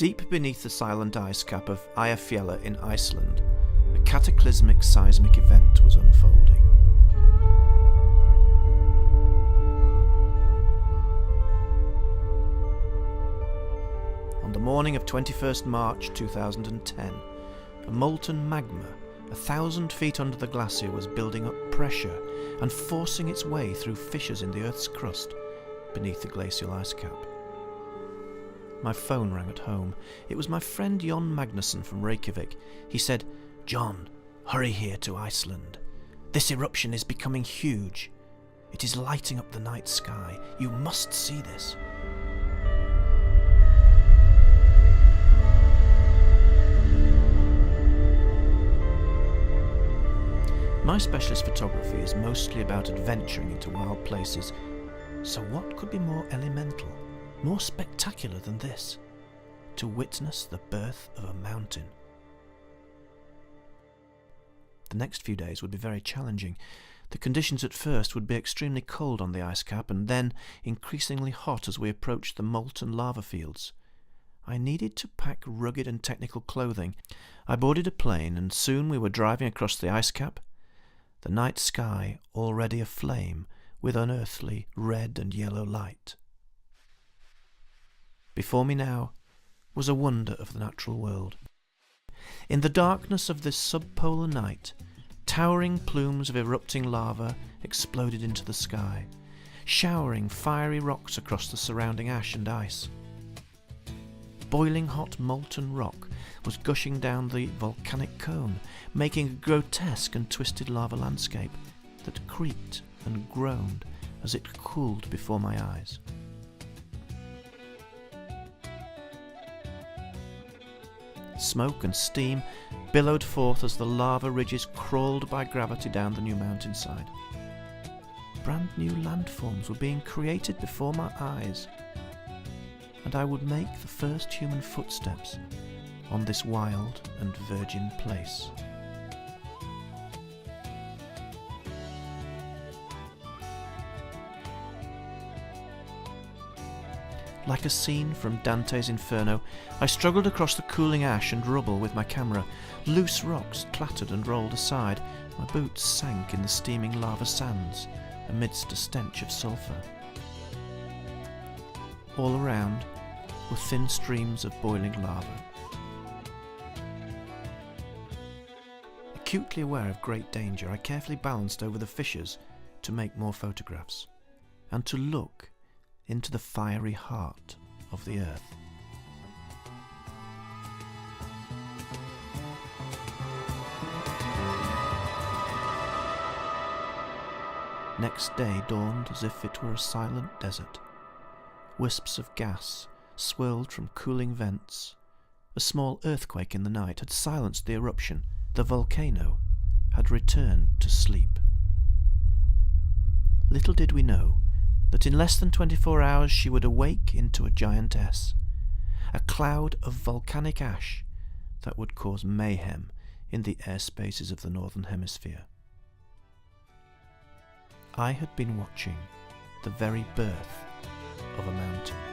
Deep beneath the silent ice cap of Eyjafjalla in Iceland, a cataclysmic seismic event was unfolding. On the morning of 21st March 2010, a molten magma 1,000 feet under the glacier was building up pressure and forcing its way through fissures in the Earth's crust beneath the glacial ice cap. My phone rang at home. It was my friend Jon Magnusson from Reykjavik. He said, "John, hurry here to Iceland. This eruption is becoming huge. It is lighting up the night sky. You must see this." My specialist photography is mostly about adventuring into wild places, so what could be more elemental, more spectacular than this? To witness the birth of a mountain. The next few days would be very challenging. The conditions at first would be extremely cold on the ice cap and then increasingly hot as we approached the molten lava fields. I needed to pack rugged and technical clothing. I boarded a plane and soon we were driving across the ice cap, the night sky already aflame with unearthly red and yellow light. Before me now was a wonder of the natural world. In the darkness of this subpolar night, towering plumes of erupting lava exploded into the sky, showering fiery rocks across the surrounding ash and ice. Boiling hot molten rock was gushing down the volcanic cone, making a grotesque and twisted lava landscape that creaked and groaned as it cooled before my eyes. Smoke and steam billowed forth as the lava ridges crawled by gravity down the new mountainside. Brand new landforms were being created before my eyes, and I would make the first human footsteps on this wild and virgin place. Like a scene from Dante's Inferno, I struggled across the cooling ash and rubble with my camera. Loose rocks clattered and rolled aside. My boots sank in the steaming lava sands amidst a stench of sulphur. All around were thin streams of boiling lava. Acutely aware of great danger, I carefully balanced over the fissures to make more photographs and to look into the fiery heart of the earth. Next day dawned as if it were a silent desert. Wisps of gas swirled from cooling vents. A small earthquake in the night had silenced the eruption. The volcano had returned to sleep. Little did we know that in less than 24 hours she would awake into a giantess, a cloud of volcanic ash that would cause mayhem in the airspaces of the Northern Hemisphere. I had been watching the very birth of a mountain.